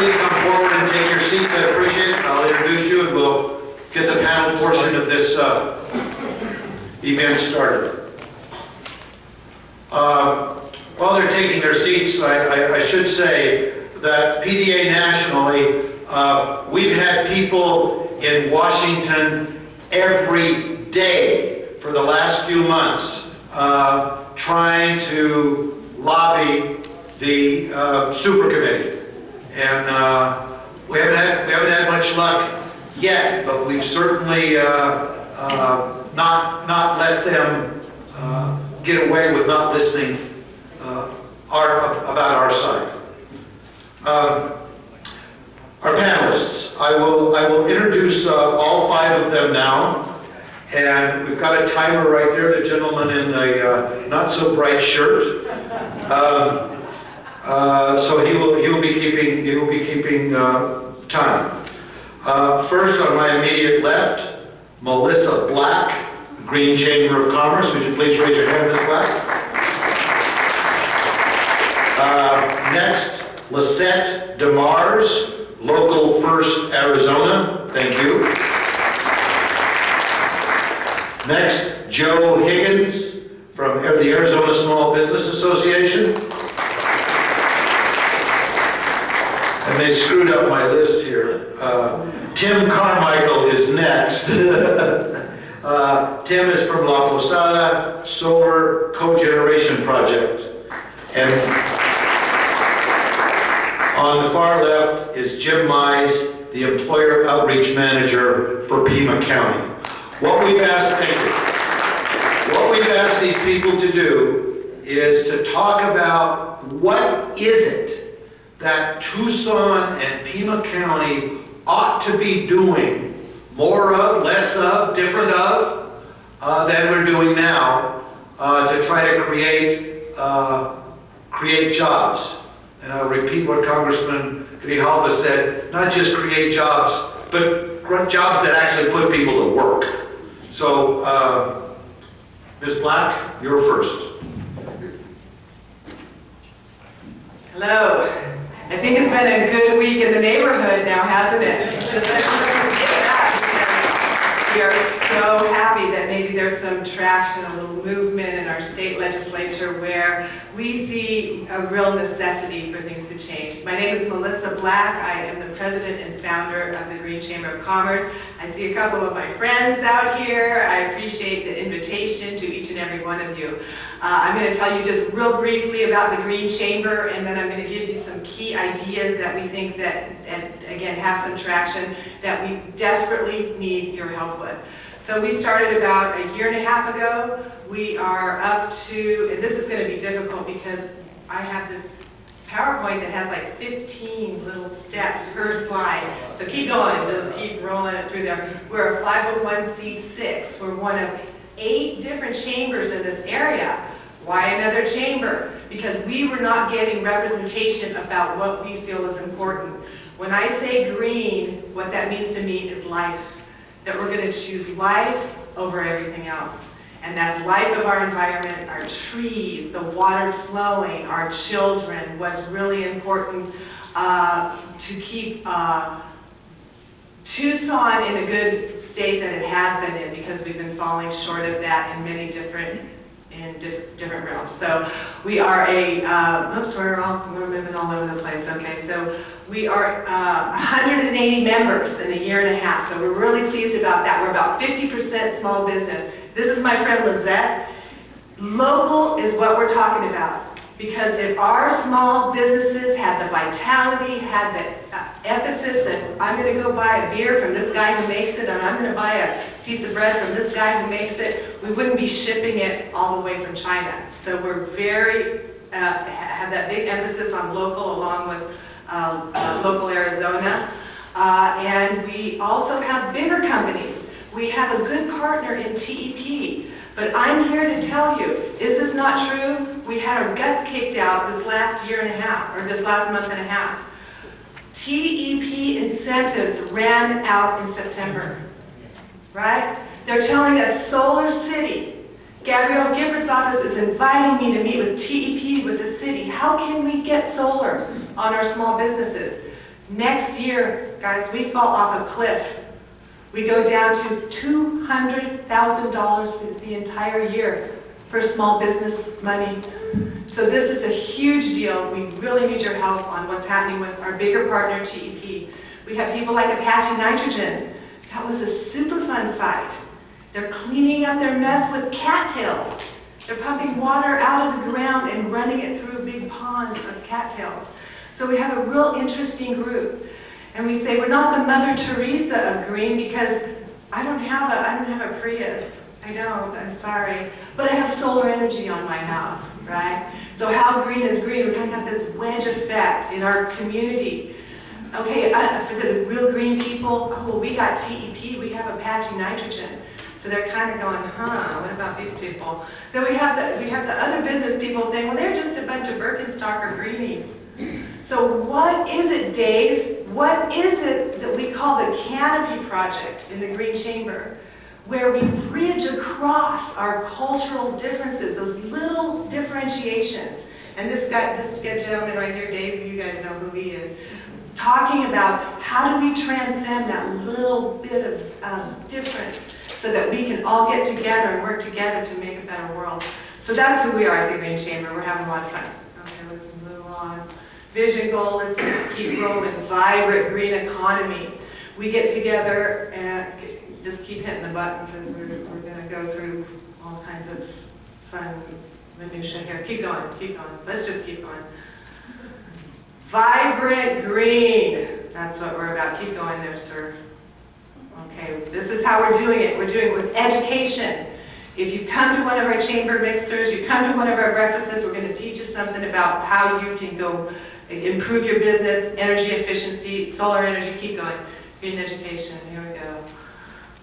please come forward and take your seats. I appreciate it. I'll introduce you and we'll get the panel portion of this event started. While they're taking their seats, I should say that PDA nationally, we've had people in Washington every day for the last few months trying to lobby the super committee. And we haven't had much luck yet, but we've certainly not let them get away with not listening about our side. Our panelists, I will introduce all 5 of them now. And we've got a timer right there, the gentleman in the not so bright shirt. So he will be keeping time. First, on my immediate left, Melissa Black, Green Chamber of Commerce. Would you please raise your hand, Ms. Black? Next, Lisette DeMars, Local First Arizona. Thank you. Next, Joe Higgins from the Arizona Small Business Association. And they screwed up my list here. Tim Carmichael is next. Tim is from La Posada Solar Cogeneration Project. And on the far left is Jim Mize, the Employer Outreach Manager for Pima County. What we've asked these people to do is to talk about what is it that Tucson and Pima County ought to be doing more of, less of, different of, than we're doing now to try to create jobs. And I'll repeat what Congressman Grijalva said, not just create jobs, but jobs that actually put people to work. So, Ms. Black, you're first. Hello. I think it's been a good week in the neighborhood now, hasn't it? We are so happy that maybe there's some traction, a little movement in our state legislature where we see a real necessity for things to change. My name is Melissa Black. I am the president and founder of the Green Chamber of Commerce. I see a couple of my friends out here. I appreciate the invitation to each and every one of you. I'm going to tell you just real briefly about the Green Chamber, and then I'm going to give you some key ideas that we think that, and again, have some traction that we desperately need your help with. So we started about a year and a half ago. We are up to, and this is going to be difficult because I have this PowerPoint that has like 15 little steps per slide. So keep going, just keep rolling it through there. We're a 501c6. We're one of 8 different chambers in this area. Why another chamber? Because we were not getting representation about what we feel is important. When I say green, what that means to me is life. That we're going to choose life over everything else. And that's life of our environment, our trees, the water flowing, our children, what's really important to keep Tucson in a good state that it has been in, because we've been falling short of that in many different realms. So we are a, we're moving all over the place. Okay, so we are 180 members in a year and a half. So we're really pleased about that. We're about 50% small business. This is my friend Lizette. Local is what we're talking about. Because if our small businesses had the vitality, had the emphasis that I'm going to go buy a beer from this guy who makes it, and I'm going to buy a piece of bread from this guy who makes it, we wouldn't be shipping it all the way from China. So we're very, have that big emphasis on local along with local Arizona. And we also have bigger companies. We have a good partner in TEP. But I'm here to tell you, is this not true? We had our guts kicked out this last year and a half, or this last month and a half. TEP incentives ran out in September, right? They're telling us Solar City. Gabrielle Gifford's office is inviting me to meet with TEP, with the city. How can we get solar on our small businesses? Next year, guys, we fall off a cliff. We go down to $200,000 the entire year for small business money. So this is a huge deal. We really need your help on what's happening with our bigger partner, TEP. We have people like Apache Nitrogen. That was a Superfund site. They're cleaning up their mess with cattails. They're pumping water out of the ground and running it through big ponds of cattails. So we have a real interesting group. And we say we're not the Mother Teresa of green because I don't have a Prius. I don't, I'm sorry. But I have solar energy on my house, right? So how green is green? We kind of have this wedge effect in our community. Okay, for the real green people, oh, well, we got TEP, we have Apache Nitrogen. So they're kind of going, huh, what about these people? Then we have the other business people saying, well, they're just a bunch of Birkenstock or greenies. So what is it, Dave? What is it that we call the Canopy Project in the Green Chamber, where we bridge across our cultural differences, those little differentiations? And this gentleman right here, Dave, you guys know who he is, talking about how do we transcend that little bit of difference so that we can all get together and work together to make a better world. So that's who we are at the Green Chamber. We're having a lot of fun. Okay, let's move on. Vision goal, let's just keep rolling. Vibrant green economy. We get together and just keep hitting the button because we're going to go through all kinds of fun minutia here. Keep going, keep going. Let's just keep going. Vibrant green. That's what we're about. Keep going there, sir. Okay, this is how we're doing it. We're doing it with education. If you come to one of our chamber mixers, you come to one of our breakfasts, we're going to teach you something about how you can go improve your business, energy efficiency, solar energy. Keep going. Green education. Here we go.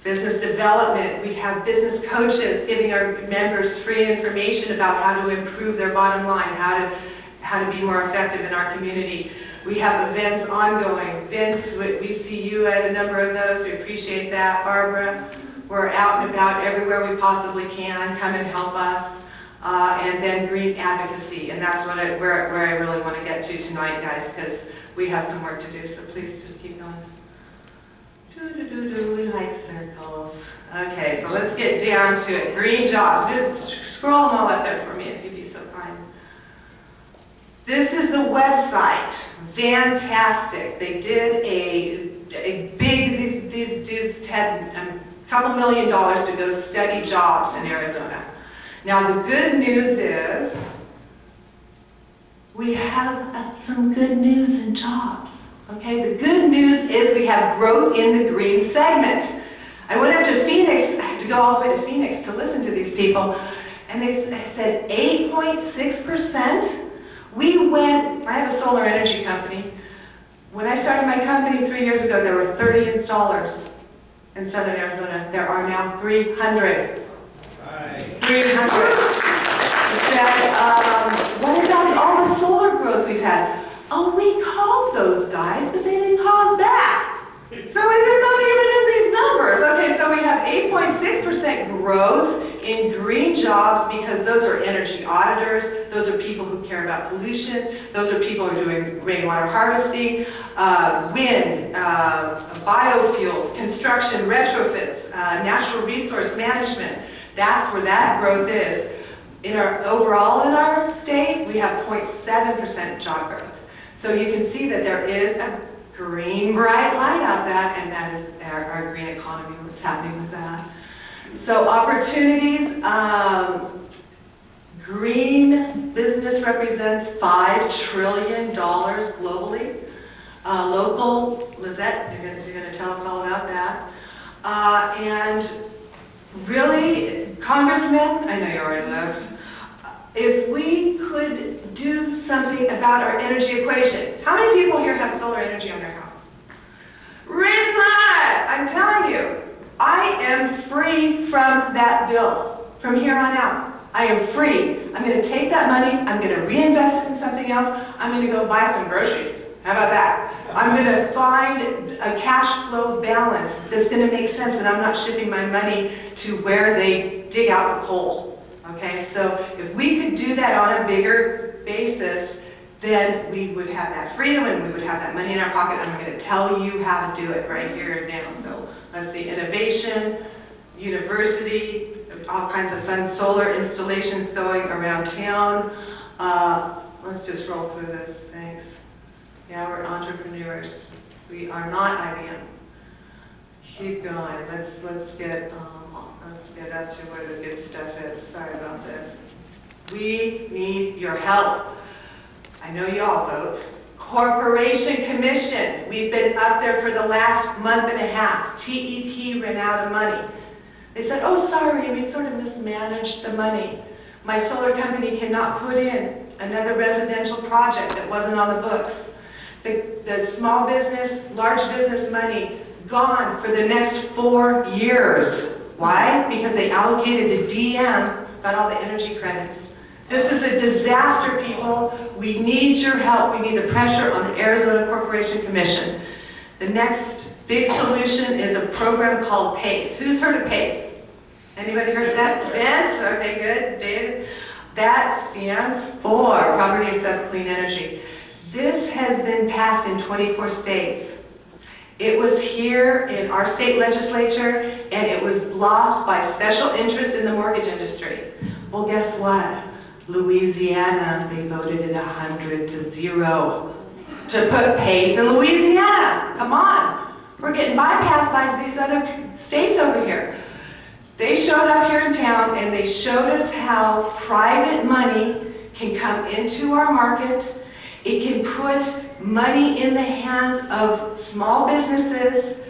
Business development. We have business coaches giving our members free information about how to improve their bottom line, how to be more effective in our community. We have events ongoing. Vince, we see you at a number of those. We appreciate that. Barbara, we're out and about everywhere we possibly can. Come and help us. And then green advocacy. And that's where I really want to get to tonight, guys, because we have some work to do. So please just keep going. We like circles. Okay, so let's get down to it. Green jobs. Just scroll them all up there for me if you'd be so kind. This is the website. Fantastic. They did a big, these dudes had a couple $1 million to go study jobs in Arizona. Now the good news is we have some good news in jobs. Okay, the good news is we have growth in the green segment. I went up to Phoenix, I had to go all the way to Phoenix to listen to these people, and they said 8.6%. We went, I have a solar energy company. When I started my company 3 years ago, there were 30 installers in southern Arizona. There are now 300. Right. 300. Said, what about all the solar growth we've had? Oh, we called those guys, but they didn't call us back. So they're not even in these numbers. Okay, so we have 8.6% growth in green jobs because those are energy auditors, those are people who care about pollution, those are people who are doing rainwater harvesting, wind, biofuels, construction, retrofits, natural resource management. That's where that growth is. Overall in our state, we have 0.7% job growth. So you can see that there is a green bright light out that, and that is our green economy, what's happening with that. So opportunities, green business represents $5 trillion globally. Local, Lizette, you're going to tell us all about that. And really, Congressman, I know you already left, if we could do something about our energy equation. How many people here have solar energy on their house? Raise my, I'm telling you, I am free from that bill from here on out. I am free. I'm going to take that money, I'm going to reinvest it in something else, I'm going to go buy some groceries. How about that? I'm going to find a cash flow balance that's going to make sense and I'm not shipping my money to where they dig out the coal. Okay, so if we could do that on a bigger basis, then we would have that freedom and we would have that money in our pocket. I'm going to tell you how to do it right here and now. So let's see, innovation, university, all kinds of fun solar installations going around town. Let's just roll through this, thanks. Yeah, we're entrepreneurs. We are not IBM. Keep going, let's get up to where the good stuff is. Sorry about this. We need your help. I know you all vote. Corporation Commission. We've been up there for the last month and a half. TEP ran out of money. They said, oh, sorry, we sort of mismanaged the money. My solar company cannot put in another residential project that wasn't on the books. The small business, large business money, gone for the next 4 years. Why? Because they allocated to DM, got all the energy credits. This is a disaster, people. We need your help. We need the pressure on the Arizona Corporation Commission. The next big solution is a program called PACE. Who's heard of PACE? Anybody heard of that? Vince? Okay, good. David? That stands for Property Assessed Clean Energy. This has been passed in 24 states. It was here in our state legislature, and it was blocked by special interests in the mortgage industry. Well, guess what? Louisiana, they voted it 100-0 to put PACE in Louisiana. Come on. We're getting bypassed by these other states over here. They showed up here in town and they showed us how private money can come into our market. It can put money in the hands of small businesses,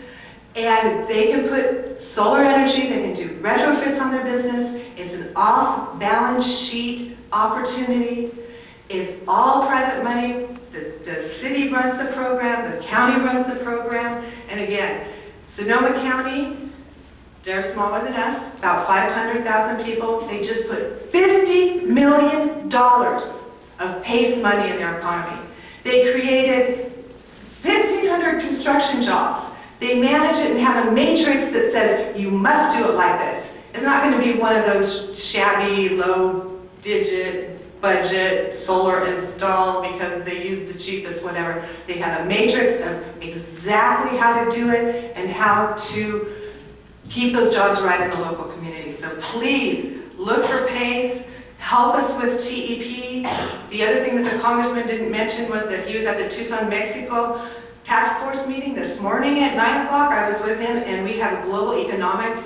and they can put solar energy, they can do retrofits on their business. It's an off-balance sheet opportunity. It's all private money. The city runs the program, the county runs the program, and again, Sonoma County, they're smaller than us, about 500,000 people. They just put $50 million of PACE money in their economy. They created 1,500 construction jobs. They manage it and have a matrix that says, you must do it like this. It's not going to be one of those shabby, low-digit, budget solar install because they use the cheapest whatever. They have a matrix of exactly how to do it and how to keep those jobs right in the local community. So please look for PACE, help us with TEP. The other thing that the congressman didn't mention was that he was at the Tucson, Mexico task force meeting this morning at 9 o'clock. I was with him, and we have a global economic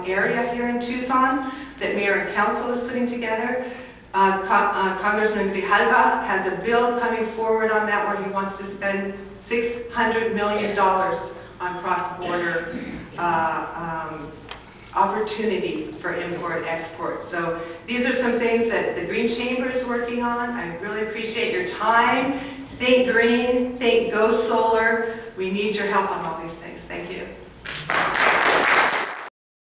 area here in Tucson that mayor and council is putting together. Congressman Grijalva has a bill coming forward on that where he wants to spend $600 million on cross-border opportunity for import-export. So these are some things that the Green Chamber is working on. I really appreciate your time. Think green, think go solar. We need your help on all these things. Thank you.